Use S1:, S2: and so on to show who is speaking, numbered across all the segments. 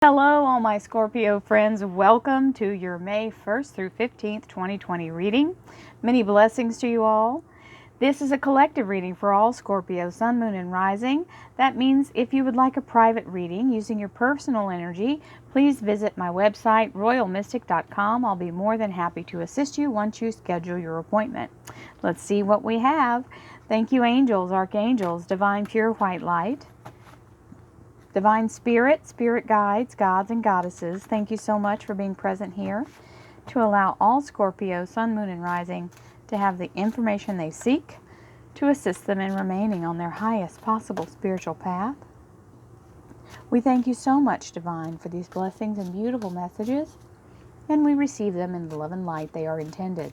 S1: Hello, all my Scorpio friends. Welcome to your May 1st through 15th, 2020 reading. Many blessings to you all. This is a collective reading for all Scorpio, Sun, Moon, and Rising. That means if you would like a private reading using your personal energy, please visit my website, royalmystic.com. I'll be more than happy to assist you once you schedule your appointment. Let's see what we have. Thank you, angels, archangels, divine pure white light. Divine Spirit, Spirit Guides, Gods and Goddesses, thank you so much for being present here to allow all Scorpio, Sun, Moon, and Rising to have the information they seek to assist them in remaining on their highest possible spiritual path. We thank you so much, Divine, for these blessings and beautiful messages, and we receive them in the love and light they are intended.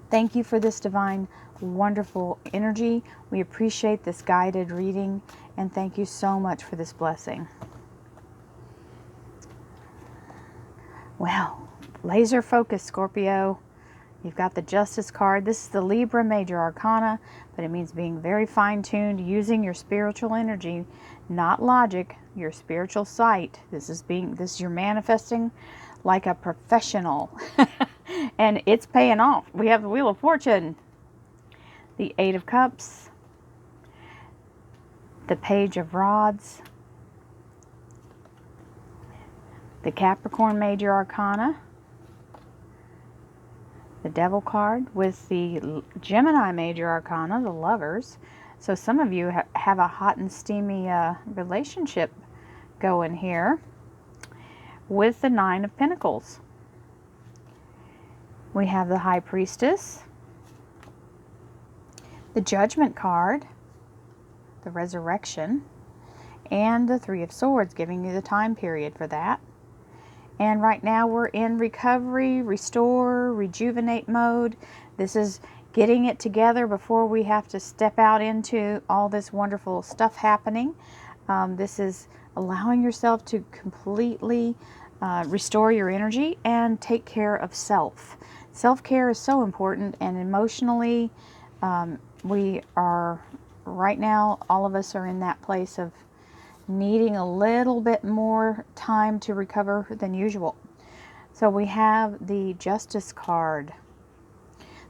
S1: Thank you for this divine, wonderful energy. We appreciate this guided reading, and thank you so much for this blessing. Well, laser focus, Scorpio. You've got the Justice card. This is the Libra Major Arcana, but it means being very fine-tuned, using your spiritual energy, not logic, your spiritual sight. This is you're manifesting like a professional. And it's paying off. We have the Wheel of Fortune, the Eight of Cups, the Page of Rods, the Capricorn Major Arcana, the Devil card with the Gemini Major Arcana, the Lovers. So some of you have a hot and steamy relationship going here with the Nine of Pentacles. We have the High Priestess, the Judgment card, the Resurrection, and the Three of Swords, giving you the time period for that. And right now we're in recovery, restore, rejuvenate mode. This is getting it together before we have to step out into all this wonderful stuff happening. This is allowing yourself to completely restore your energy and take care of self. Self-care is so important, and emotionally, we are, right now, all of us are in that place of needing a little bit more time to recover than usual. So we have the Justice card.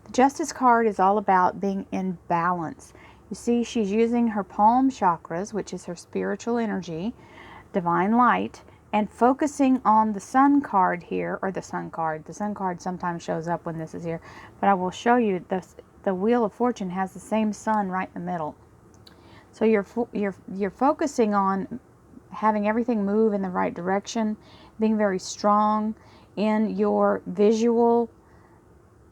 S1: The Justice card is all about being in balance. You see, she's using her palm chakras, which is her spiritual energy, divine light, and focusing on the Sun card here, or the Sun card. The Sun card sometimes shows up when this is here, but I will show you the Wheel of Fortune has the same Sun right in the middle. So you're focusing on having everything move in the right direction, being very strong in your visual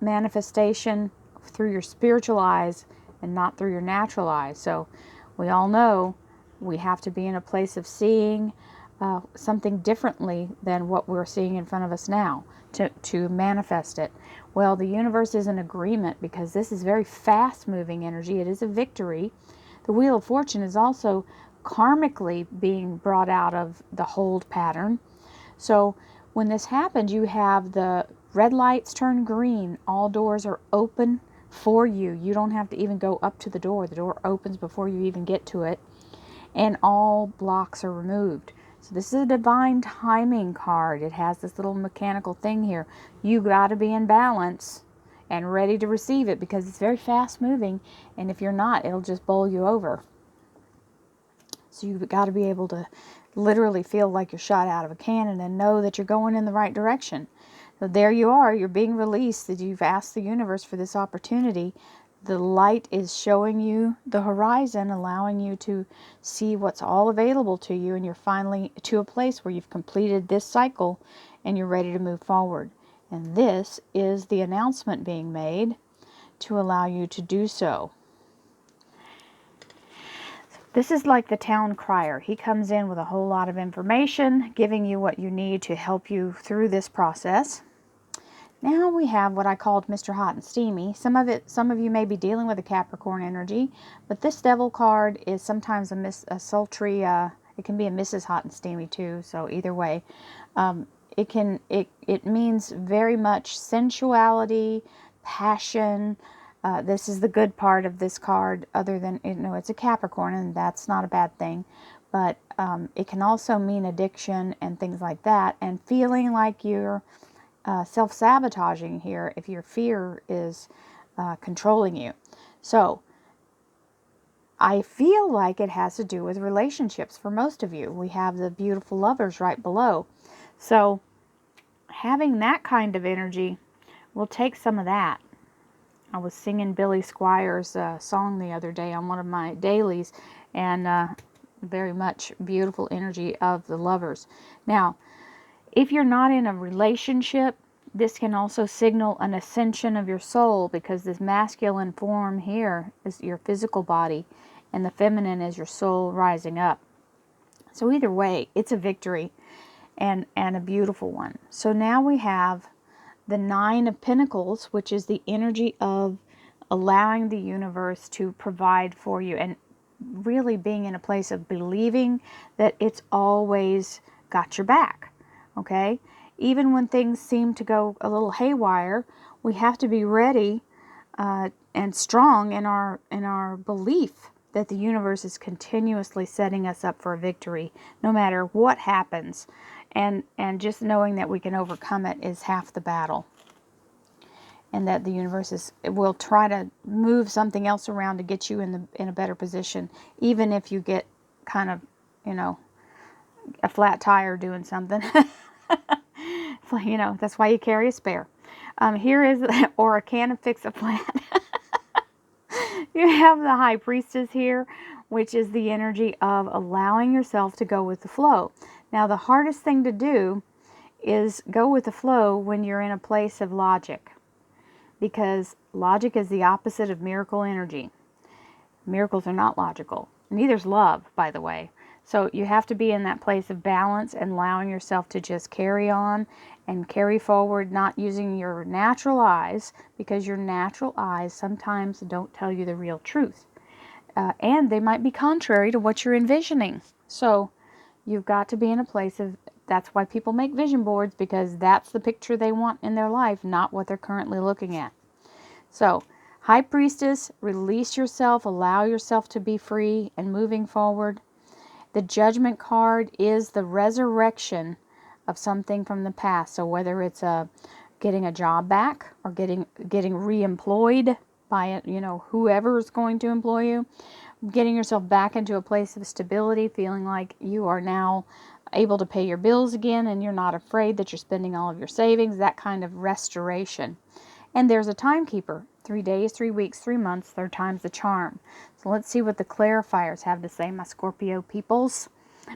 S1: manifestation through your spiritual eyes and not through your natural eyes. So we all know we have to be in a place of seeing something differently than what we're seeing in front of us now to manifest it. Well, the universe is in agreement because this is very fast moving energy. It is a victory. The Wheel of Fortune is also karmically being brought out of the hold pattern. So when this happens, you have the red lights turn green. All doors are open for you. You don't have to even go up to the door. The door opens before you even get to it. And all blocks are removed. So this is a divine timing card. It has this little mechanical thing here. You got to be in balance and ready to receive it because it's very fast moving, and if you're not, it'll just bowl you over. So you've got to be able to literally feel like you're shot out of a cannon and know that you're going in the right direction. So there you are, you're being released, that you've asked the universe for this opportunity. The light is showing you the horizon, allowing you to see what's all available to you, and you're finally to a place where you've completed this cycle and you're ready to move forward. And this is the announcement being made to allow you to do so. This is like the town crier. He comes in with a whole lot of information, giving you what you need to help you through this process. Now we have what I called Mr. Hot and Steamy. Some of you may be dealing with a Capricorn energy, but this Devil card is sometimes a sultry, it can be a Mrs. Hot and Steamy too, so either way. It means very much sensuality, passion. This is the good part of this card, other than, it's a Capricorn, and that's not a bad thing. But it can also mean addiction and things like that, and feeling like you're self-sabotaging here if your fear is controlling you. So I feel like it has to do with relationships for most of you. We have the beautiful lovers right below. So having that kind of energy will take some of that. I was singing Billy Squires' song the other day on one of my dailies, and very much beautiful energy of the lovers. Now, if you're not in a relationship, this can also signal an ascension of your soul, because this masculine form here is your physical body and the feminine is your soul rising up. So either way, it's a victory and a beautiful one. So now we have the Nine of Pentacles, which is the energy of allowing the universe to provide for you and really being in a place of believing that it's always got your back. Okay? Even when things seem to go a little haywire, we have to be ready and strong in our belief that the universe is continuously setting us up for a victory, no matter what happens. And just knowing that we can overcome it is half the battle. And that the universe will try to move something else around to get you in a better position, even if you get kind of, a flat tire doing something. That's why you carry a spare. Here is, or a can of Fix-A-Flat. You have the High Priestess here, which is the energy of allowing yourself to go with the flow. Now, the hardest thing to do is go with the flow when you're in a place of logic, because logic is the opposite of miracle energy. Miracles are not logical. Neither's love, by the way. So you have to be in that place of balance and allowing yourself to just carry on and carry forward, not using your natural eyes, because your natural eyes sometimes don't tell you the real truth. And they might be contrary to what you're envisioning. So you've got to be in a place of, that's why people make vision boards, because that's the picture they want in their life, not what they're currently looking at. So, High Priestess, release yourself, allow yourself to be free and moving forward. The Judgment card is the resurrection of something from the past. So whether it's getting a job back or getting re-employed by whoever is going to employ you, getting yourself back into a place of stability, feeling like you are now able to pay your bills again and you're not afraid that you're spending all of your savings, that kind of restoration. And there's a timekeeper. 3 days, 3 weeks, 3 months, third time's the charm. So let's see what the clarifiers have to say, my Scorpio peoples,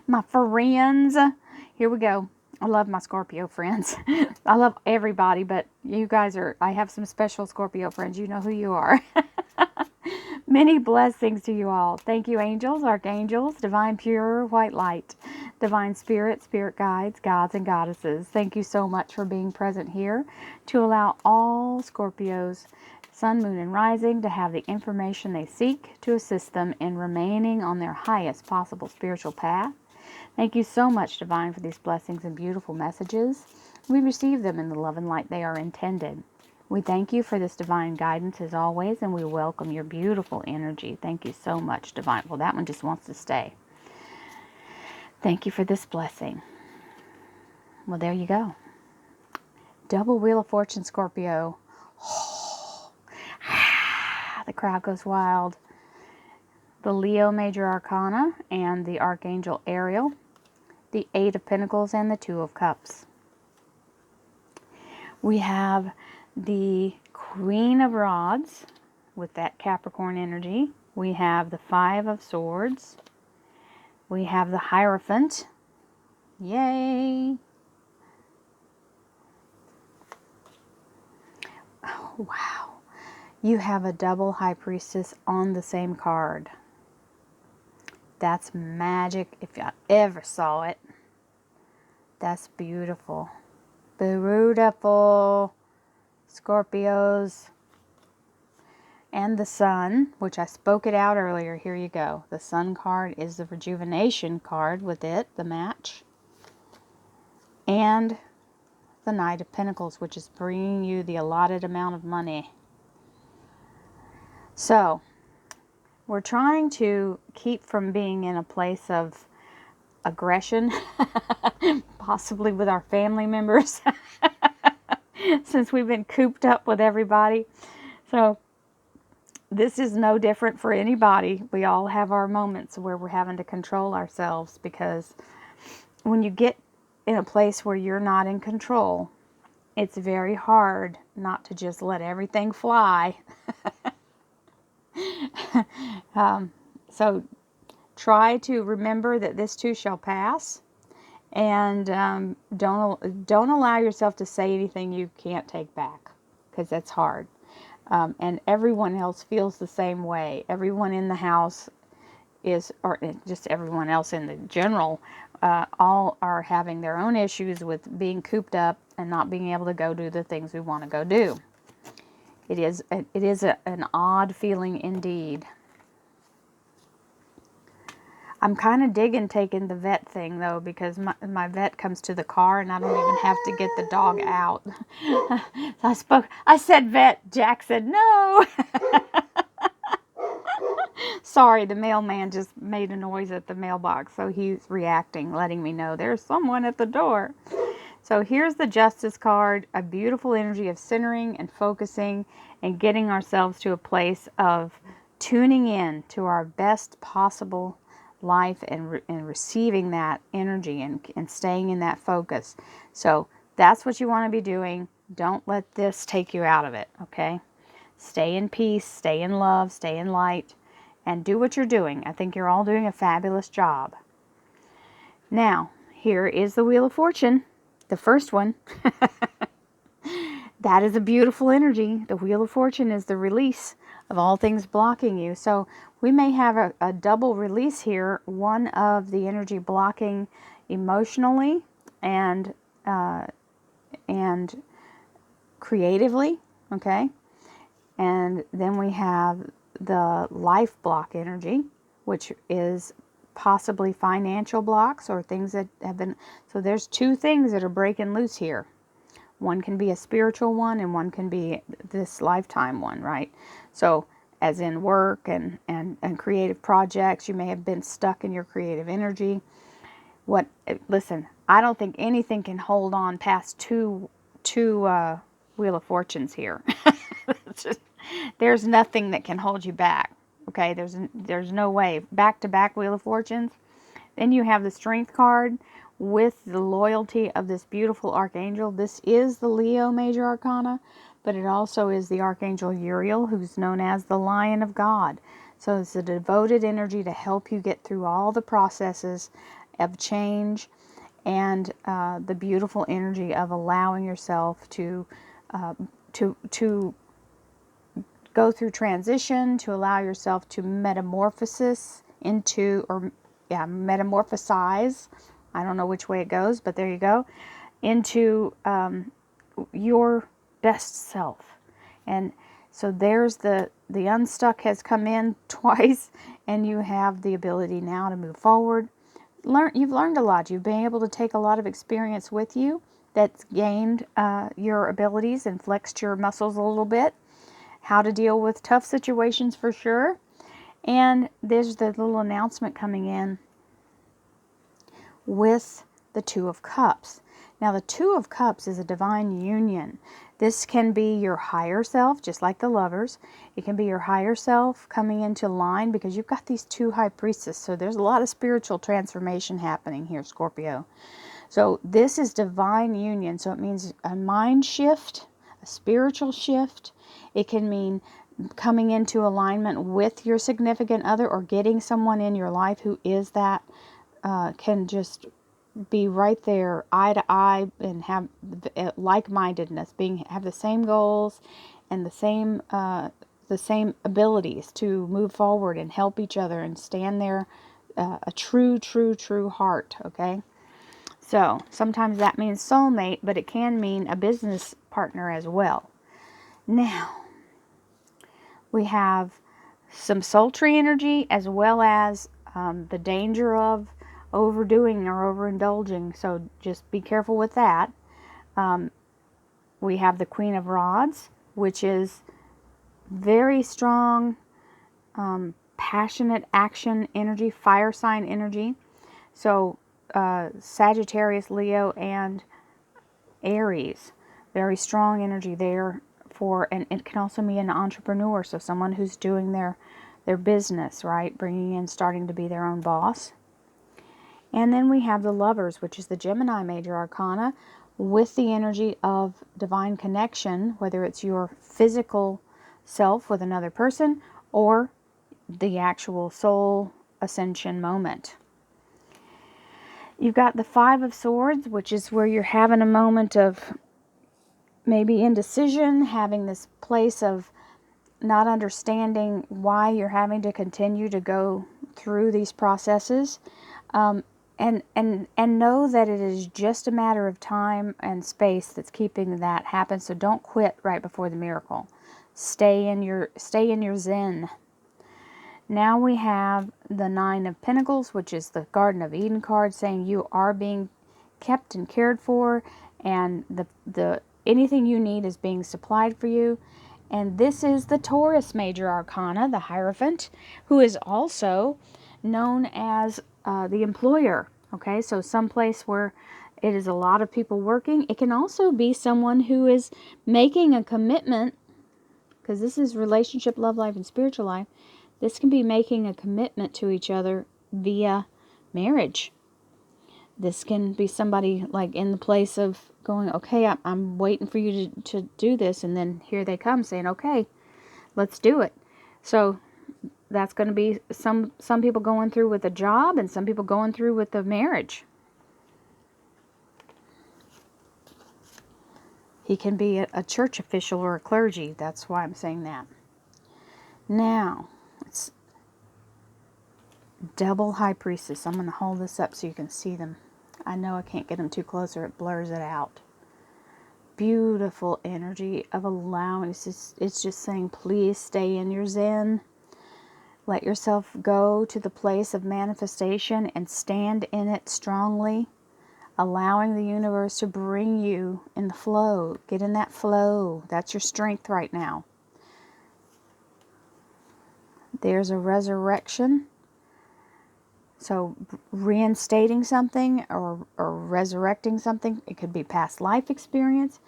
S1: my friends. Here we go. I love my Scorpio friends. I love everybody, but you guys I have some special Scorpio friends. You know who you are. Many blessings to you all. Thank you, angels, archangels, divine pure white light, divine spirit, spirit guides, gods and goddesses. Thank you so much for being present here to allow all Scorpios, sun, moon, and rising to have the information they seek to assist them in remaining on their highest possible spiritual path. Thank you so much, Divine, for these blessings and beautiful messages. We receive them in the love and light they are intended. We thank you for this divine guidance as always, and we welcome your beautiful energy. Thank you so much, Divine. Well, that one just wants to stay. Thank you for this blessing. Well, there you go. Double Wheel of Fortune, Scorpio. The crowd goes wild. The Leo Major Arcana and the Archangel Ariel. The Eight of Pentacles and the Two of Cups. We have the Queen of Rods with that Capricorn energy. We have the Five of Swords. We have the Hierophant. Yay! Oh, wow. You have a double High Priestess on the same card. That's magic if I ever saw it. That's beautiful. Beautiful. Scorpios. And the Sun, which I spoke it out earlier. Here you go. The Sun card is the rejuvenation card with it, the match. And the Knight of Pentacles, which is bringing you the allotted amount of money. So, we're trying to keep from being in a place of aggression, possibly with our family members, since we've been cooped up with everybody. So this is no different for anybody. We all have our moments where we're having to control ourselves, because when you get in a place where you're not in control, it's very hard not to just let everything fly. So try to remember that this too shall pass, and don't allow yourself to say anything you can't take back, because that's hard. And everyone else feels the same way. Everyone in the house is, or just everyone else in the general, all are having their own issues with being cooped up and not being able to go do the things we want to go do. It is an odd feeling indeed. I'm kind of digging taking the vet thing though, because my vet comes to the car and I don't even have to get the dog out. So I said vet, Jack said no. Sorry, the mailman just made a noise at the mailbox, so he's reacting, letting me know there's someone at the door. So here's the Justice card, a beautiful energy of centering and focusing and getting ourselves to a place of tuning in to our best possible life and receiving that energy and staying in that focus. So that's what you want to be doing. Don't let this take you out of it, okay? Stay in peace, stay in love, stay in light, and do what you're doing. I think you're all doing a fabulous job. Now, here is the Wheel of Fortune, the first one. That is a beautiful energy. The Wheel of Fortune is the release of all things blocking you. So we may have a double release here. One of the energy blocking emotionally and creatively, okay? And then we have the life block energy, which is possibly financial blocks or things that have been. So there's two things that are breaking loose here. One can be a spiritual one and one can be this lifetime one, right? So as in work and creative projects, you may have been stuck in your creative energy. Listen, I don't think anything can hold on past two Wheel of Fortunes here. There's nothing that can hold you back. Okay, there's no way. Back-to-back Wheel of Fortunes. Then you have the Strength card with the loyalty of this beautiful archangel. This is the Leo Major Arcana, but it also is the Archangel Uriel, who's known as the Lion of God. So it's a devoted energy to help you get through all the processes of change, and the beautiful energy of allowing yourself to go through transition, to allow yourself to metamorphosize. I don't know which way it goes, but there you go. Into your best self. And so there's the unstuck has come in twice, and you have the ability now to move forward. You've learned a lot. You've been able to take a lot of experience with you that's gained your abilities and flexed your muscles a little bit. How to deal with tough situations for sure. And there's the little announcement coming in with the Two of Cups. Now the Two of Cups is a divine union. This can be your higher self, just like the Lovers. It can be your higher self coming into line, because you've got these two High Priestesses. So there's a lot of spiritual transformation happening here, Scorpio. So this is divine union. So it means a mind shift, a spiritual shift. It can mean coming into alignment with your significant other, or getting someone in your life who is that, can just be right there eye to eye and have like-mindedness, have the same goals and the same abilities to move forward and help each other and stand there, a true heart, okay? So sometimes that means soulmate, but it can mean a business partner as well. Now we have some sultry energy, as well as the danger of overdoing or overindulging. So just be careful with that. We have the Queen of Rods, which is very strong, passionate action energy, fire sign energy. So Sagittarius, Leo, and Aries. Very strong energy there for, and it can also be an entrepreneur, so someone who's doing their business, right? Bringing in, starting to be their own boss. And then we have the Lovers, which is the Gemini major arcana, with the energy of divine connection, whether it's your physical self with another person or the actual soul ascension moment. You've got the Five of Swords, which is where you're having a moment of maybe indecision, having this place of not understanding why you're having to continue to go through these processes. And know that it is just a matter of time and space that's keeping that happen. So don't quit right before the miracle. Stay in your zen. Now we have the Nine of Pentacles, which is the Garden of Eden card, saying you are being kept and cared for, and the anything you need is being supplied for you. And this is the Taurus major arcana, the Hierophant, who is also known as the employer. Okay, so someplace where it is a lot of people working. It can also be someone who is making a commitment, because this is relationship, love life, and spiritual life. This can be making a commitment to each other via marriage. This can be somebody like in the place of going, okay, I'm waiting for you to do this, and then here they come saying, okay, let's do it. So that's going to be some people going through with a job and some people going through with the marriage. He can be a church official or a clergy. That's why I'm saying that. Now, it's double High Priestess. I'm going to hold this up so you can see them. I know I can't get them too close or it blurs it out. Beautiful energy of allowing. It's just saying, please stay in your zen. Let yourself go to the place of manifestation and stand in it strongly, allowing the universe to bring you in the flow. Get in that flow. That's your strength right now. There's a resurrection. So reinstating something or resurrecting something. It could be past life experience.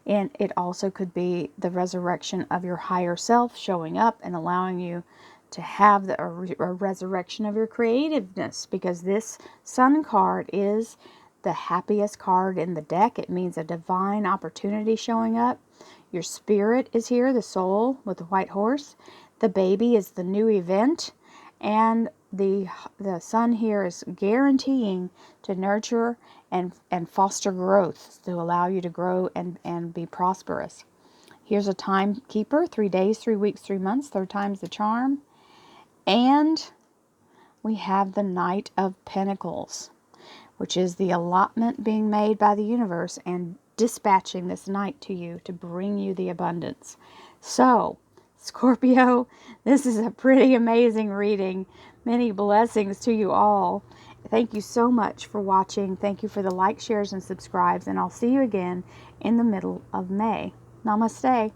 S1: And it also could be the resurrection of your higher self showing up and allowing you to have a resurrection of your creativeness. Because this Sun card is the happiest card in the deck. It means a divine opportunity showing up. Your spirit is here, the soul with the white horse. The baby is the new event. And the Sun here is guaranteeing to nurture and foster growth, to allow you to grow and be prosperous. Here's a timekeeper, 3 days, 3 weeks, 3 months, third time's the charm. And we have the Knight of Pentacles, which is the allotment being made by the universe and dispatching this knight to you to bring you the abundance. So, Scorpio, this is a pretty amazing reading. Many blessings to you all. Thank you so much for watching. Thank you for the likes, shares, and subscribes. And I'll see you again in the middle of May. Namaste.